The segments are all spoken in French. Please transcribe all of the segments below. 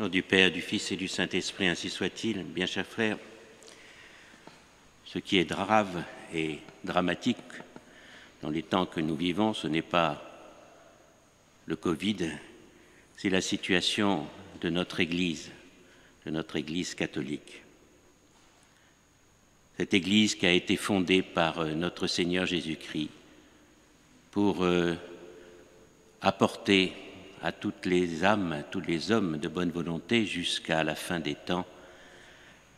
Nom du Père, du Fils et du Saint-Esprit, ainsi soit-il. Bien chers frères, ce qui est grave et dramatique dans les temps que nous vivons, ce n'est pas le Covid, c'est la situation de notre Église catholique. Cette Église qui a été fondée par notre Seigneur Jésus-Christ pour apporter à toutes les âmes, à tous les hommes de bonne volonté jusqu'à la fin des temps,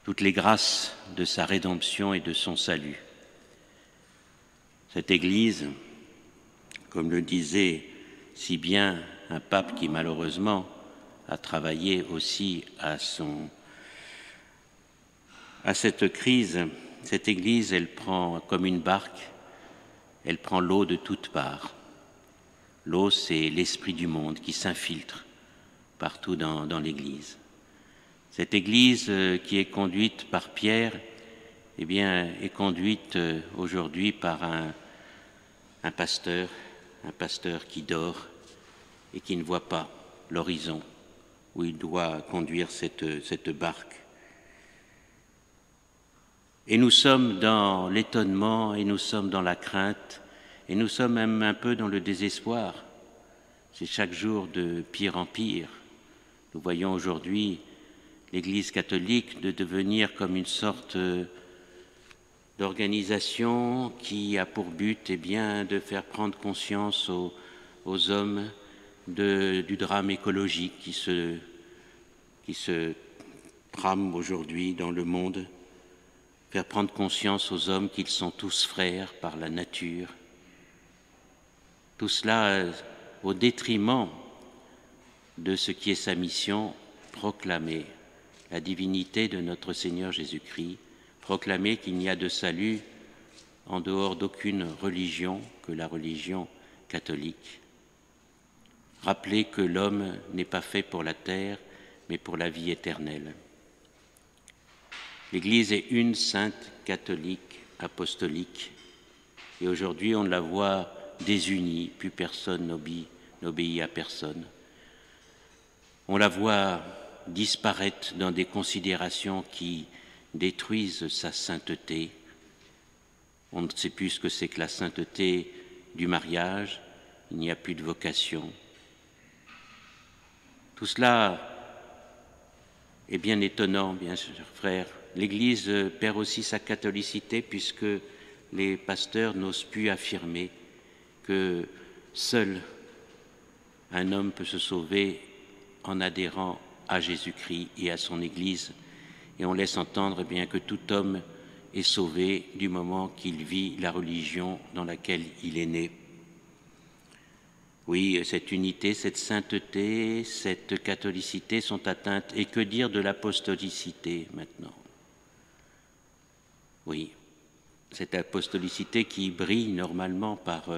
toutes les grâces de sa rédemption et de son salut. Cette Église, comme le disait si bien un pape qui malheureusement a travaillé aussi à cette crise, cette Église, elle prend comme une barque, elle prend l'eau de toutes parts. L'eau, c'est l'esprit du monde qui s'infiltre partout dans l'Église. Cette Église qui est conduite par Pierre, eh bien, est conduite aujourd'hui par un pasteur qui dort et qui ne voit pas l'horizon où il doit conduire cette barque. Et nous sommes dans l'étonnement, et nous sommes dans la crainte, et nous sommes même un peu dans le désespoir. C'est chaque jour de pire en pire. Nous voyons aujourd'hui l'Église catholique de devenir comme une sorte d'organisation qui a pour but de faire prendre conscience aux hommes du drame écologique qui se trame aujourd'hui dans le monde, faire prendre conscience aux hommes qu'ils sont tous frères par la nature. Tout cela au détriment de ce qui est sa mission, proclamer la divinité de notre Seigneur Jésus-Christ, proclamer qu'il n'y a de salut en dehors d'aucune religion que la religion catholique. Rappeler que l'homme n'est pas fait pour la terre, mais pour la vie éternelle. L'Église est une, sainte, catholique, apostolique, et aujourd'hui on la voit désunie, plus personne n'obéit à personne. On la voit disparaître dans des considérations qui détruisent sa sainteté. On ne sait plus ce que c'est que la sainteté du mariage, il n'y a plus de vocation. Tout cela est bien étonnant, bien sûr, frères. L'Église perd aussi sa catholicité puisque les pasteurs n'osent plus affirmer que seul un homme peut se sauver en adhérant à Jésus-Christ et à son Église. Et on laisse entendre bien que tout homme est sauvé du moment qu'il vit la religion dans laquelle il est né. Oui, cette unité, cette sainteté, cette catholicité sont atteintes. Et que dire de l'apostolicité maintenant? Oui, cette apostolicité qui brille normalement par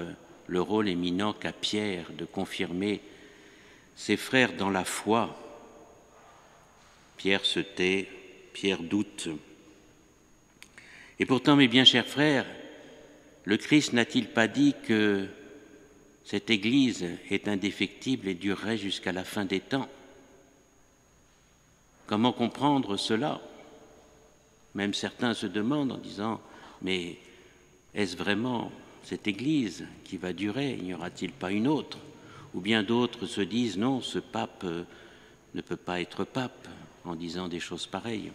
le rôle éminent qu'a Pierre de confirmer ses frères dans la foi. Pierre se tait, Pierre doute. Et pourtant, mes bien chers frères, le Christ n'a-t-il pas dit que cette Église est indéfectible et durerait jusqu'à la fin des temps? Comment comprendre cela? Même certains se demandent en disant « Mais est-ce vraiment cette Église qui va durer? N'y aura-t-il pas une autre ?» Ou bien d'autres se disent « Non, ce pape ne peut pas être pape » en disant des choses pareilles.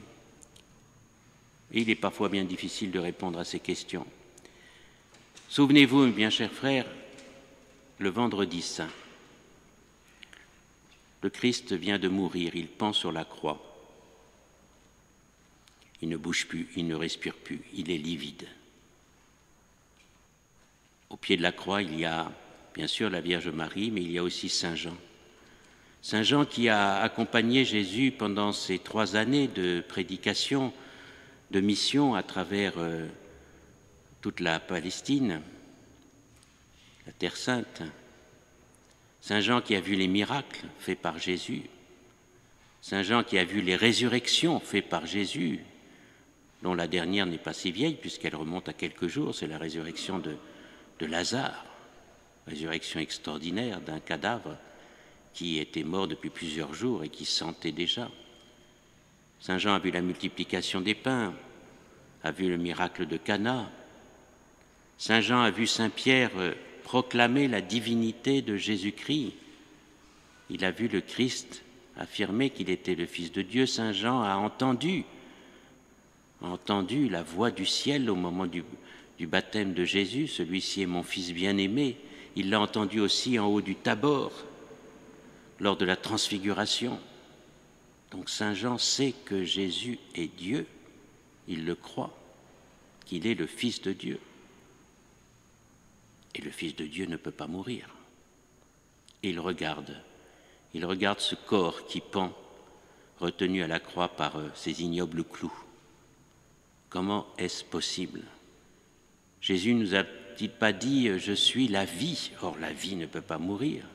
Et il est parfois bien difficile de répondre à ces questions. Souvenez-vous, bien chers frères, le vendredi saint, le Christ vient de mourir, il pend sur la croix. Il ne bouge plus, il ne respire plus, il est livide. Au pied de la croix, il y a bien sûr la Vierge Marie, mais il y a aussi Saint Jean. Saint Jean qui a accompagné Jésus pendant ces 3 années de prédication, de mission à travers toute la Palestine, la Terre Sainte. Saint Jean qui a vu les miracles faits par Jésus. Saint Jean qui a vu les résurrections faites par Jésus, dont la dernière n'est pas si vieille puisqu'elle remonte à quelques jours, c'est la résurrection de Lazare, résurrection extraordinaire d'un cadavre qui était mort depuis plusieurs jours et qui sentait déjà. Saint Jean a vu la multiplication des pains, a vu le miracle de Cana. Saint Jean a vu Saint Pierre proclamer la divinité de Jésus-Christ. Il a vu le Christ affirmer qu'il était le Fils de Dieu. Saint Jean a entendu la voix du ciel au moment du baptême de Jésus. Celui-ci est mon Fils bien-aimé. Il l'a entendu aussi en haut du Tabor, lors de la transfiguration. Donc Saint Jean sait que Jésus est Dieu. Il le croit, qu'il est le Fils de Dieu. Et le Fils de Dieu ne peut pas mourir. Et il regarde ce corps qui pend, retenu à la croix par ces ignobles clous. Comment est-ce possible? Jésus nous a-t-il pas dit « Je suis la vie ». Or, la vie ne peut pas mourir.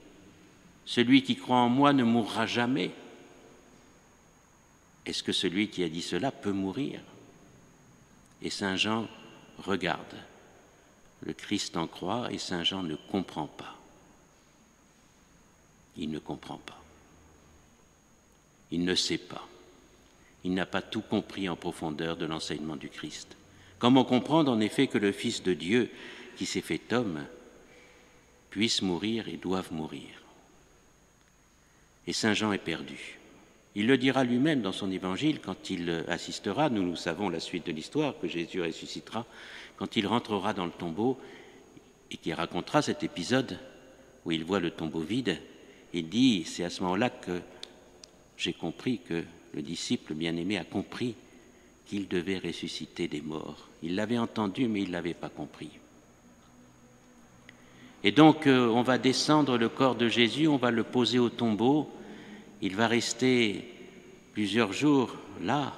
Celui qui croit en moi ne mourra jamais. Est-ce que celui qui a dit cela peut mourir? Et Saint Jean regarde le Christ en croix et Saint Jean ne comprend pas. Il ne comprend pas. Il ne sait pas. Il n'a pas tout compris en profondeur de l'enseignement du Christ. Comment comprendre en effet que le Fils de Dieu, qui s'est fait homme, puisse mourir et doive mourir? Et Saint Jean est perdu. Il le dira lui-même dans son évangile quand il assistera, nous savons la suite de l'histoire, que Jésus ressuscitera, quand il rentrera dans le tombeau et qu'il racontera cet épisode où il voit le tombeau vide. Il dit, c'est à ce moment-là que j'ai compris, que le disciple bien-aimé a compris qu'il devait ressusciter des morts. Il l'avait entendu, mais il ne l'avait pas compris. Et donc, on va descendre le corps de Jésus, on va le poser au tombeau. Il va rester plusieurs jours là.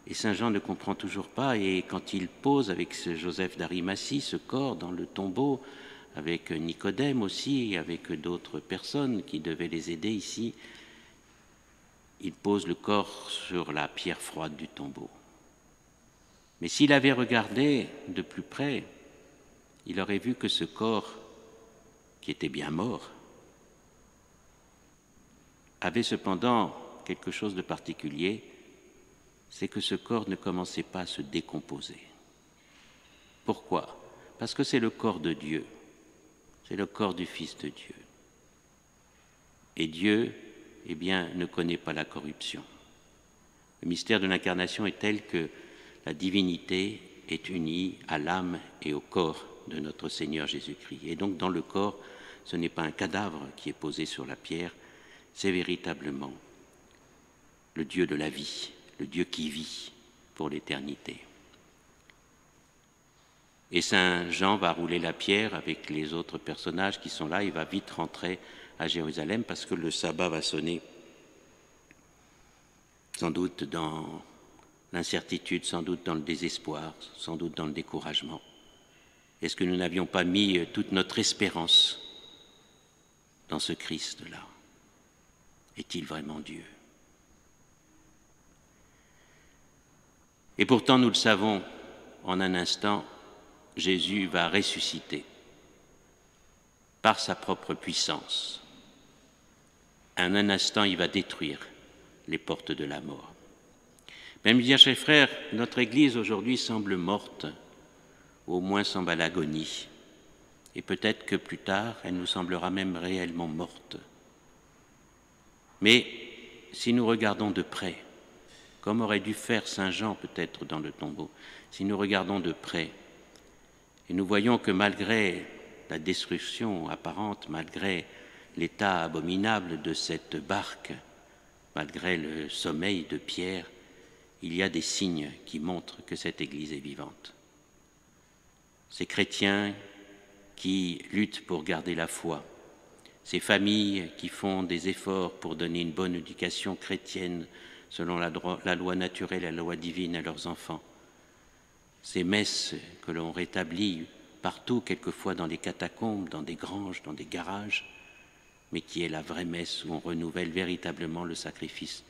Et Saint Jean ne comprend toujours pas. Et quand il pose avec ce Joseph d'Arimathie ce corps dans le tombeau, avec Nicodème aussi, avec d'autres personnes qui devaient les aider ici, il pose le corps sur la pierre froide du tombeau. Mais s'il avait regardé de plus près, il aurait vu que ce corps, qui était bien mort, avait cependant quelque chose de particulier, c'est que ce corps ne commençait pas à se décomposer. Pourquoi? Parce que c'est le corps de Dieu, c'est le corps du Fils de Dieu. Et Dieu, eh bien, ne connaît pas la corruption. Le mystère de l'incarnation est tel que la divinité est unie à l'âme et au corps de notre Seigneur Jésus-Christ. Et donc dans le corps, ce n'est pas un cadavre qui est posé sur la pierre, c'est véritablement le Dieu de la vie, le Dieu qui vit pour l'éternité. Et Saint Jean va rouler la pierre avec les autres personnages qui sont là, il va vite rentrer à Jérusalem parce que le sabbat va sonner, sans doute dans l'incertitude, sans doute dans le désespoir, sans doute dans le découragement. Est-ce que nous n'avions pas mis toute notre espérance dans ce Christ-là? Est-il vraiment Dieu? Et pourtant, nous le savons, en un instant, Jésus va ressusciter par sa propre puissance. En un instant, il va détruire les portes de la mort. Même bien, chers frères, notre Église aujourd'hui semble morte, ou au moins semble à l'agonie. Et peut-être que plus tard, elle nous semblera même réellement morte. Mais si nous regardons de près, comme aurait dû faire Saint Jean peut-être dans le tombeau, si nous regardons de près, et nous voyons que malgré la destruction apparente, malgré l'état abominable de cette barque, malgré le sommeil de Pierre, il y a des signes qui montrent que cette Église est vivante. Ces chrétiens qui luttent pour garder la foi, ces familles qui font des efforts pour donner une bonne éducation chrétienne selon la loi naturelle et la loi divine à leurs enfants, ces messes que l'on rétablit partout, quelquefois dans les catacombes, dans des granges, dans des garages, mais qui est la vraie messe où on renouvelle véritablement le sacrifice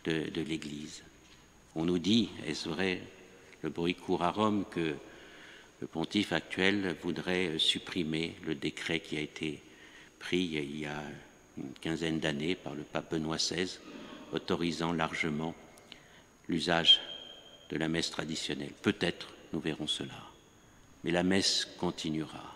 de l'Église. On nous dit, est-ce vrai, le bruit court à Rome, que le pontife actuel voudrait supprimer le décret qui a été pris il y a une quinzaine d'années par le pape Benoît XVI, autorisant largement l'usage de la messe traditionnelle. Peut-être nous verrons cela, mais la messe continuera.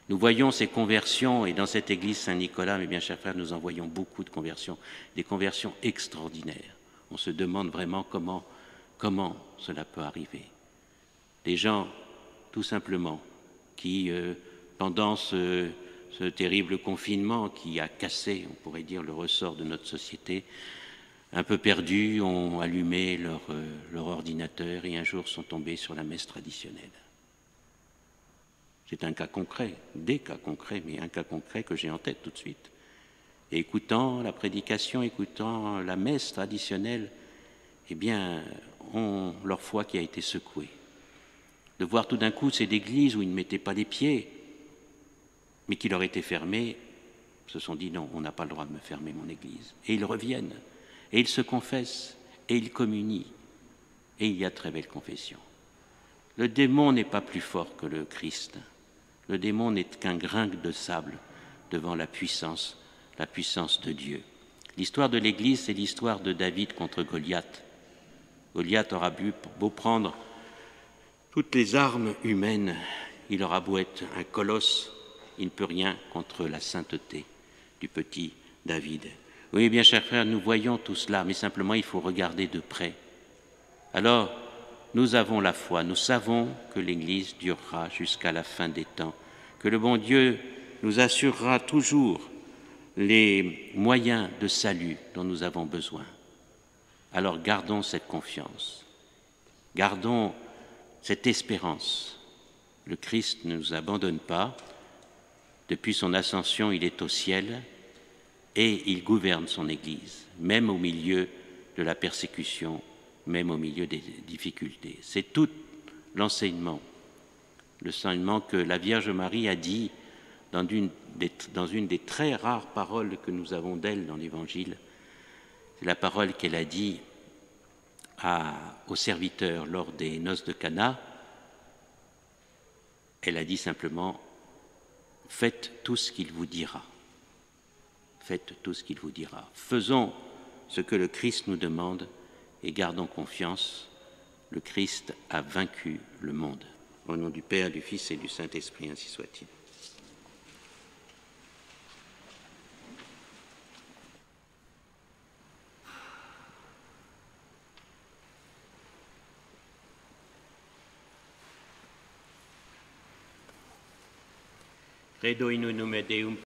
Nous voyons ces conversions, et dans cette église Saint-Nicolas, mes bien chers frères, nous en voyons beaucoup de conversions, des conversions extraordinaires. On se demande vraiment comment cela peut arriver. Des gens, tout simplement, qui, pendant ce terrible confinement qui a cassé, on pourrait dire, le ressort de notre société, un peu perdus, ont allumé leur ordinateur et un jour sont tombés sur la messe traditionnelle. C'est un cas concret, des cas concrets, mais un cas concret que j'ai en tête tout de suite. Et écoutant la prédication, écoutant la messe traditionnelle, eh bien, ont leur foi qui a été secouée. De voir tout d'un coup ces églises où ils ne mettaient pas les pieds, mais qui leur étaient fermées, se sont dit non, on n'a pas le droit de me fermer mon église. Et ils reviennent, et ils se confessent, et ils communient. Et il y a de très belles confessions. Le démon n'est pas plus fort que le Christ. Le démon n'est qu'un grain de sable devant la puissance de Dieu. L'histoire de l'Église, c'est l'histoire de David contre Goliath. Goliath aura beau prendre toutes les armes humaines, il aura beau être un colosse, il ne peut rien contre la sainteté du petit David. Oui, bien chers frères, nous voyons tout cela, mais simplement il faut regarder de près. Alors, nous avons la foi, nous savons que l'Église durera jusqu'à la fin des temps, que le bon Dieu nous assurera toujours les moyens de salut dont nous avons besoin. Alors gardons cette confiance, gardons cette espérance. Le Christ ne nous abandonne pas, depuis son ascension il est au ciel et il gouverne son Église, même au milieu de la persécution, même au milieu des difficultés. C'est tout l'enseignement que la Vierge Marie a dit dans une des très rares paroles que nous avons d'elle dans l'Évangile. C'est la parole qu'elle a dit aux serviteurs lors des noces de Cana. Elle a dit simplement « Faites tout ce qu'il vous dira. Faites tout ce qu'il vous dira. Faisons ce que le Christ nous demande et gardons confiance. Le Christ a vaincu le monde. » Au nom du Père, du Fils et du Saint-Esprit, ainsi soit-il. Credo in unum et Deum